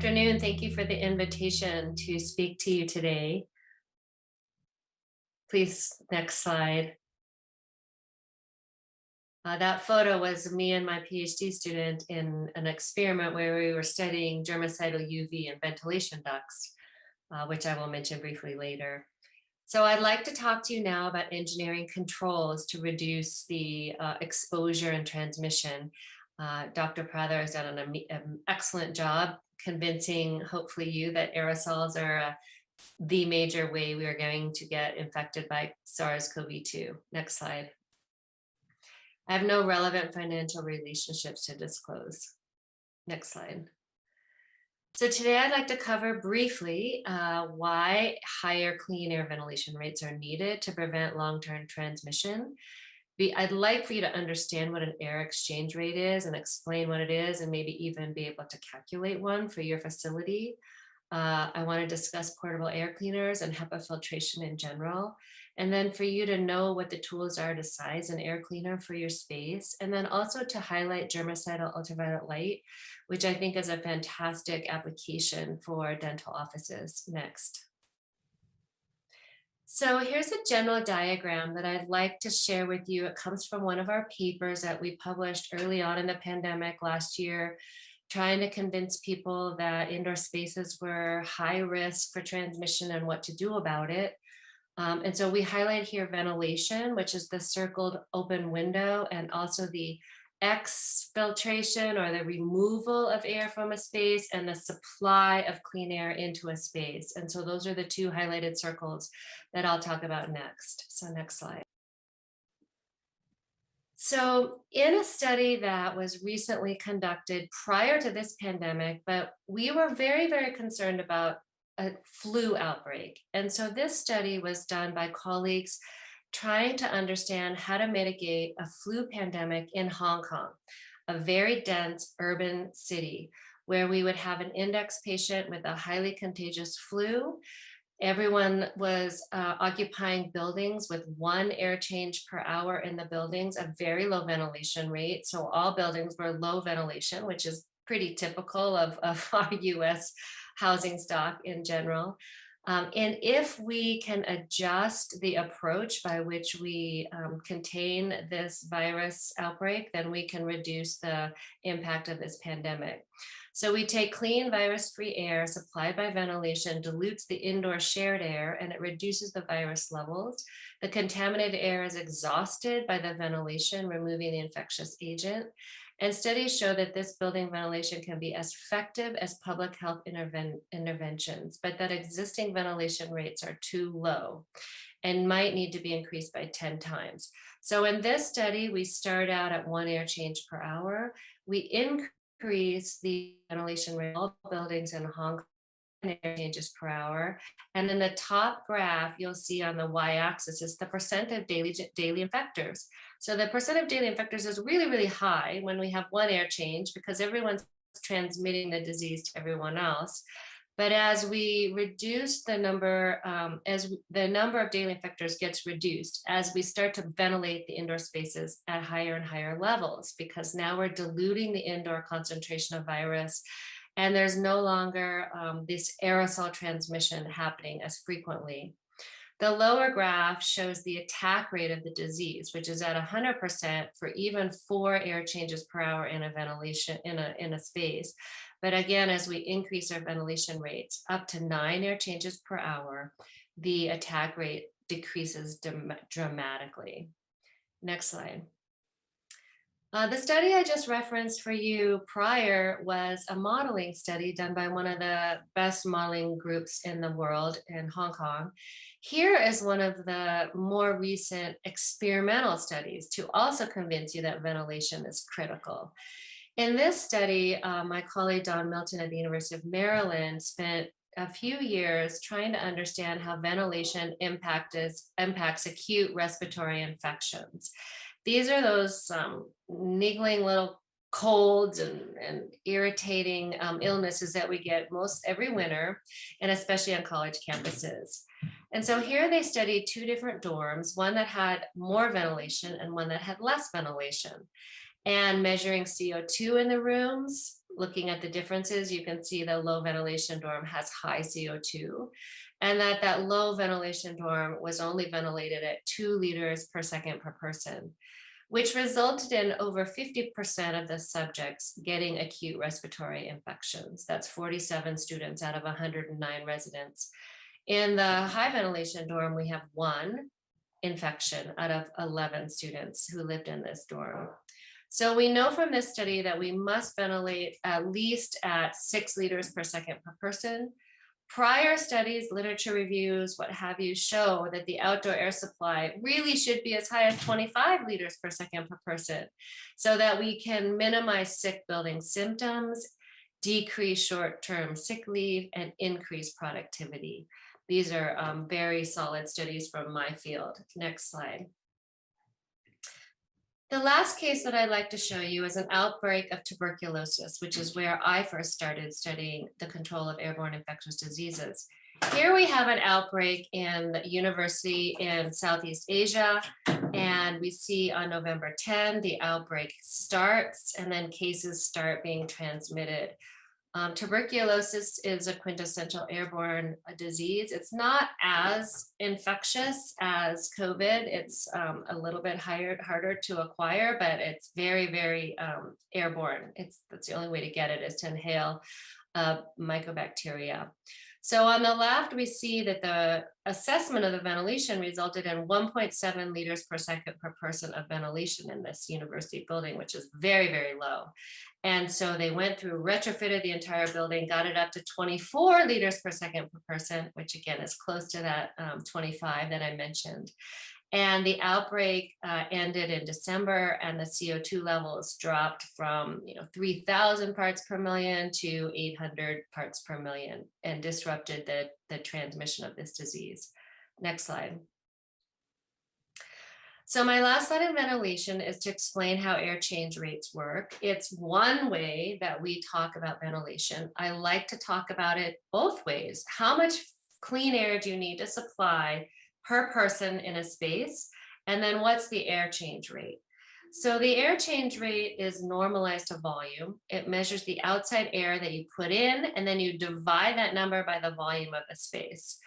afternoon. Thank you for the invitation to speak to you today. Please, next slide. That photo was me and my PhD student in an experiment where we were studying germicidal UV and ventilation ducts, which I will mention briefly later. So I'd like to talk to you now about engineering controls to reduce the exposure and transmission. Dr. Prather has done an excellent job convincing, hopefully, you that aerosols are the major way we are going to get infected by SARS-CoV-2. Next slide. I have no relevant financial relationships to disclose. Next slide. So today I'd like to cover briefly why higher clean air ventilation rates are needed to prevent long-term transmission. I'd like for you to understand what an air exchange rate is and explain what it is, and maybe even be able to calculate one for your facility. I want to discuss portable air cleaners and HEPA filtration in general. And then for you to know what the tools are to size an air cleaner for your space. And then also to highlight germicidal ultraviolet light, which I think is a fantastic application for dental offices. Next. So here's a general diagram that I'd like to share with you. It comes from one of our papers that we published early on in the pandemic last year, trying to convince people that indoor spaces were high risk for transmission and what to do about it. And so we highlight here ventilation, which is the circled open window, and also the exfiltration or the removal of air from a space and the supply of clean air into a space. And so those are the two highlighted circles that I'll talk about next. So next slide. So in a study that was recently conducted prior to this pandemic, but we were very, very concerned about a flu outbreak. And so this study was done by colleagues trying to understand how to mitigate a flu pandemic in Hong Kong, a very dense urban city where we would have an index patient with a highly contagious flu. Everyone was occupying buildings with 1 air change per hour in the buildings, a very low ventilation rate. So all buildings were low ventilation, which is pretty typical of our US housing stock in general. And if we can adjust the approach by which we contain this virus outbreak, then we can reduce the impact of this pandemic. So we take clean virus-free air supplied by ventilation, dilutes the indoor shared air, and it reduces the virus levels. The contaminated air is exhausted by the ventilation, removing the infectious agent. And studies show that this building ventilation can be as effective as public health interventions, but that existing ventilation rates are too low and might need to be increased by 10 times. So in this study, we start out at 1 air change per hour. We increase the ventilation rate of all buildings in Hong Kong, air changes per hour. And in the top graph, you'll see on the y-axis is the percent of daily infectors. So the percent of daily infectors is really, really high when we have 1 air change because everyone's transmitting the disease to everyone else. But as we reduce the number, as the number of daily infectors gets reduced, as we start to ventilate the indoor spaces at higher and higher levels, because now we're diluting the indoor concentration of virus, and there's no longer this aerosol transmission happening as frequently. The lower graph shows the attack rate of the disease, which is at 100% for even 4 air changes per hour in a ventilation in a space. But again, as we increase our ventilation rates up to 9 air changes per hour, the attack rate decreases dramatically. Next slide. The study I just referenced for you prior was a modeling study done by one of the best modeling groups in the world in Hong Kong. Here is one of the more recent experimental studies to also convince you that ventilation is critical. In this study, my colleague Don Milton at the University of Maryland spent a few years trying to understand how ventilation impacts acute respiratory infections. These are those niggling little colds and irritating illnesses that we get most every winter, and especially on college campuses. And so here they studied 2 different dorms, one that had more ventilation and one that had less ventilation, and measuring CO2 in the rooms, looking at the differences, you can see the low ventilation dorm has high CO2, and that low ventilation dorm was only ventilated at 2 liters per second per person, which resulted in over 50% of the subjects getting acute respiratory infections. That's 47 students out of 109 residents. In the high ventilation dorm, we have 1 infection out of 11 students who lived in this dorm. So we know from this study that we must ventilate at least at 6 liters per second per person. Prior studies, literature reviews, what have you, show that the outdoor air supply really should be as high as 25 liters per second per person, so that we can minimize sick building symptoms, decrease short-term sick leave, and increase productivity. These are very solid studies from my field. Next slide. The last case that I'd like to show you is an outbreak of tuberculosis, which is where I first started studying the control of airborne infectious diseases. Here we have an outbreak in the university in Southeast Asia, and we see on November 10, the outbreak starts, and then cases start being transmitted. Tuberculosis is a quintessential airborne disease. It's not as infectious as COVID. It's a little bit harder to acquire, but it's very, very airborne. That's the only way to get it, is to inhale mycobacteria. So on the left, we see that the assessment of the ventilation resulted in 1.7 liters per second per person of ventilation in this university building, which is very, very low. And so they went through, retrofitted the entire building, got it up to 24 liters per second per person, which again is close to that 25 that I mentioned. And the outbreak ended in December, and the CO2 levels dropped from 3,000 parts per million to 800 parts per million, and disrupted the transmission of this disease. Next slide. So my last slide on ventilation is to explain how air change rates work. It's one way that we talk about ventilation. I like to talk about it both ways. How much clean air do you need to supply per person in a space? And then what's the air change rate? So the air change rate is normalized to volume. It measures the outside air that you put in, and then you divide that number by the volume of the space.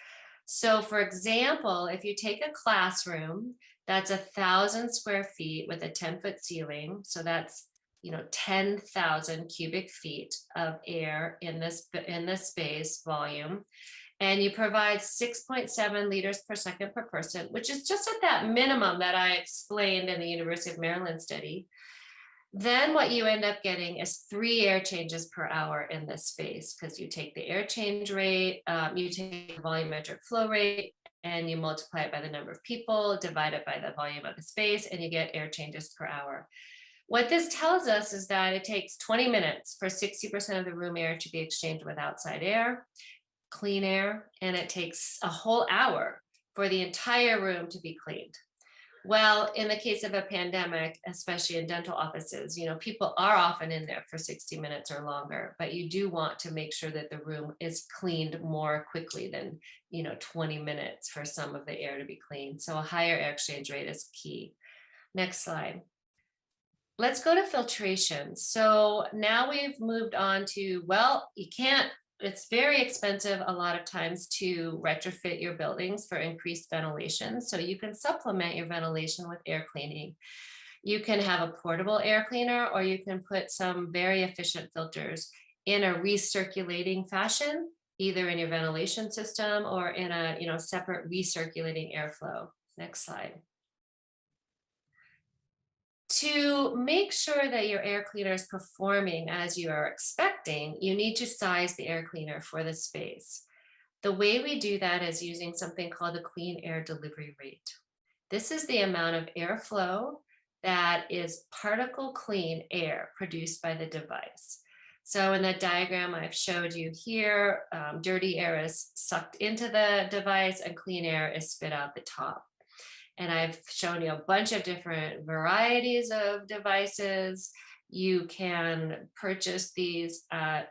So for example, if you take a classroom that's 1,000 square feet with a 10-foot ceiling, so that's 10,000 cubic feet of air in this space volume, and you provide 6.7 liters per second per person, which is just at that minimum that I explained in the University of Maryland study, then what you end up getting is 3 air changes per hour in this space, because you take the air change rate, you take the volumetric flow rate, and you multiply it by the number of people, divide it by the volume of the space, and you get air changes per hour. What this tells us is that it takes 20 minutes for 60% of the room air to be exchanged with outside air, clean air, and it takes a whole hour for the entire room to be cleaned. Well, in the case of a pandemic, especially in dental offices, people are often in there for 60 minutes or longer, but you do want to make sure that the room is cleaned more quickly than, 20 minutes for some of the air to be cleaned. So a higher air exchange rate is key. Next slide. Let's go to filtration. So now we've moved on to, it's very expensive a lot of times to retrofit your buildings for increased ventilation. So you can supplement your ventilation with air cleaning. You can have a portable air cleaner, or you can put some very efficient filters in a recirculating fashion, either in your ventilation system or in a separate recirculating airflow. Next slide. To make sure that your air cleaner is performing as you are expecting, you need to size the air cleaner for the space. The way we do that is using something called the clean air delivery rate. This is the amount of airflow that is particle clean air produced by the device. So in the diagram I've showed you here, dirty air is sucked into the device and clean air is spit out the top. And I've shown you a bunch of different varieties of devices. You can purchase these at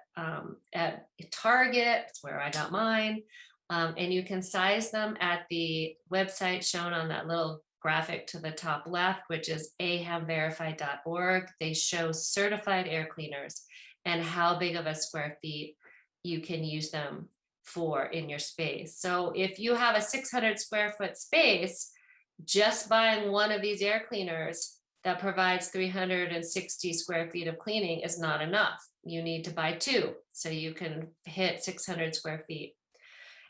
Target, that's where I got mine. And you can size them at the website shown on that little graphic to the top left, which is ahamverified.org. They show certified air cleaners. and how big of a square feet you can use them for in your space. So if you have a 600 square foot space, just buying one of these air cleaners that provides 360 square feet of cleaning is not enough. You need to buy two so you can hit 600 square feet.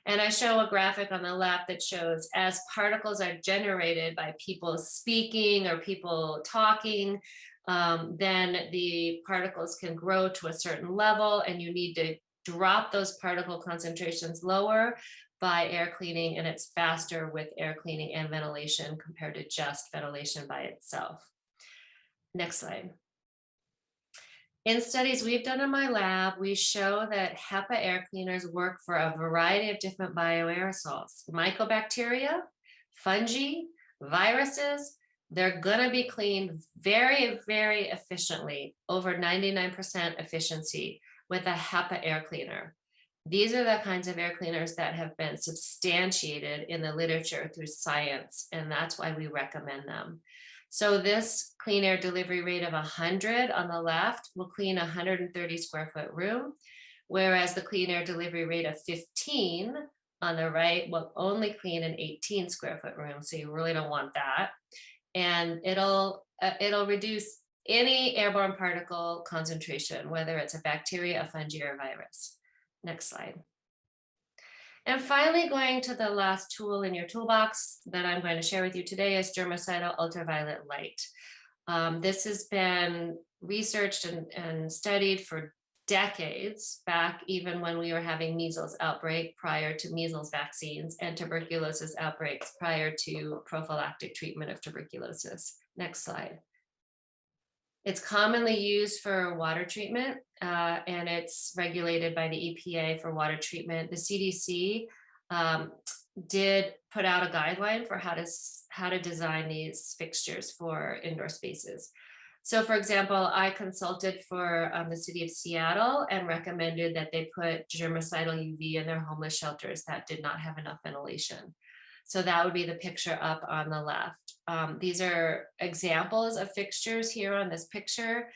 And I show a graphic on the left that shows as particles are generated by people speaking or people talking, then the particles can grow to a certain level, and you need to drop those particle concentrations lower by air cleaning, and it's faster with air cleaning and ventilation compared to just ventilation by itself. Next slide. In studies we've done in my lab, we show that HEPA air cleaners work for a variety of different bioaerosols, mycobacteria, fungi, viruses. They're gonna be cleaned very, very efficiently, over 99% efficiency with a HEPA air cleaner. These are the kinds of air cleaners that have been substantiated in the literature through science, and that's why we recommend them. So this clean air delivery rate of 100 on the left will clean a 130 square foot room, whereas the clean air delivery rate of 15 on the right will only clean an 18 square foot room. So you really don't want that. And it'll reduce any airborne particle concentration, whether it's a bacteria, a fungi, or a virus. Next slide. And finally, going to the last tool in your toolbox that I'm going to share with you today is germicidal ultraviolet light. This has been researched and studied for decades, back even when we were having measles outbreak prior to measles vaccines, and tuberculosis outbreaks prior to prophylactic treatment of tuberculosis. Next slide. It's commonly used for water treatment, and it's regulated by the EPA for water treatment. The CDC did put out a guideline for how to design these fixtures for indoor spaces. So for example, I consulted for the city of Seattle and recommended that they put germicidal UV in their homeless shelters that did not have enough ventilation. So that would be the picture up on the left. These are examples of fixtures here on this picture.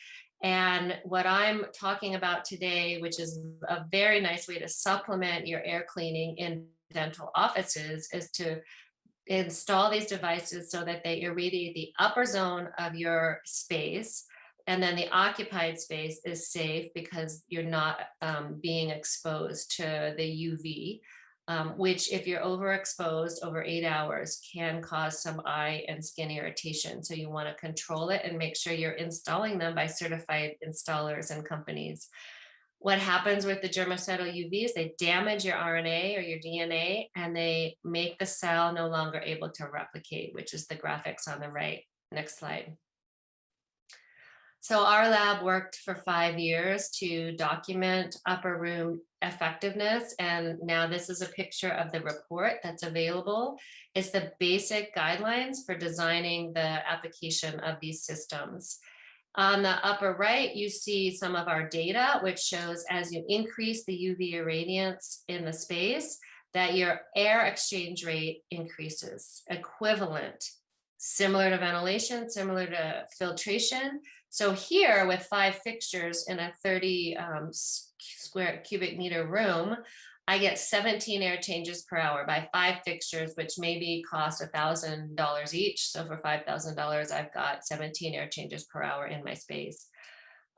And what I'm talking about today, which is a very nice way to supplement your air cleaning in dental offices, is to install these devices so that they irradiate the upper zone of your space, and then the occupied space is safe because you're not being exposed to the UV, which if you're overexposed over 8 hours can cause some eye and skin irritation. So you want to control it and make sure you're installing them by certified installers and companies. What happens with the germicidal UV is they damage your RNA or your DNA, and they make the cell no longer able to replicate, which is the graphics on the right. Next slide. So our lab worked for 5 years to document upper room effectiveness, and now this is a picture of the report that's available. It's the basic guidelines for designing the application of these systems. On the upper right, you see some of our data, which shows as you increase the UV irradiance in the space, that your air exchange rate increases, equivalent, similar to ventilation, similar to filtration. So here with 5 fixtures in a 30 square cubic meter room, I get 17 air changes per hour by 5 fixtures, which maybe cost $1,000 each. So for $5,000, I've got 17 air changes per hour in my space.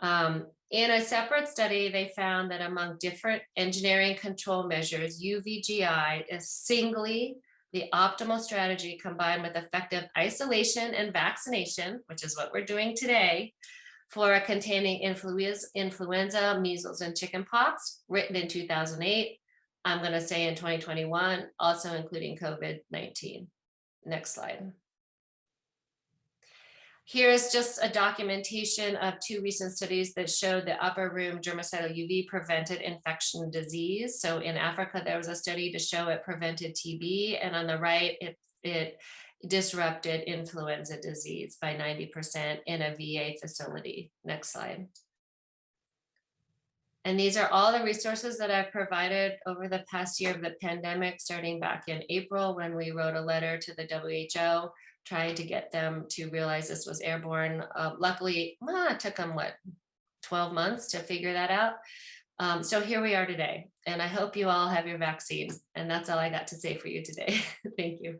In a separate study, they found that among different engineering control measures, UVGI is singly the optimal strategy combined with effective isolation and vaccination, which is what we're doing today, for containing influenza, measles, and chickenpox, written in 2008. I'm going to say in 2021, also including COVID-19. Next slide. Here's just a documentation of 2 recent studies that showed that upper room germicidal UV prevented infection disease. So in Africa, there was a study to show it prevented TB, and on the right, it disrupted influenza disease by 90% in a VA facility. Next slide. And these are all the resources that I've provided over the past year of the pandemic, starting back in April when we wrote a letter to the WHO, trying to get them to realize this was airborne. Luckily, it took them, 12 months to figure that out. So here we are today, and I hope you all have your vaccine. And that's all I got to say for you today. Thank you.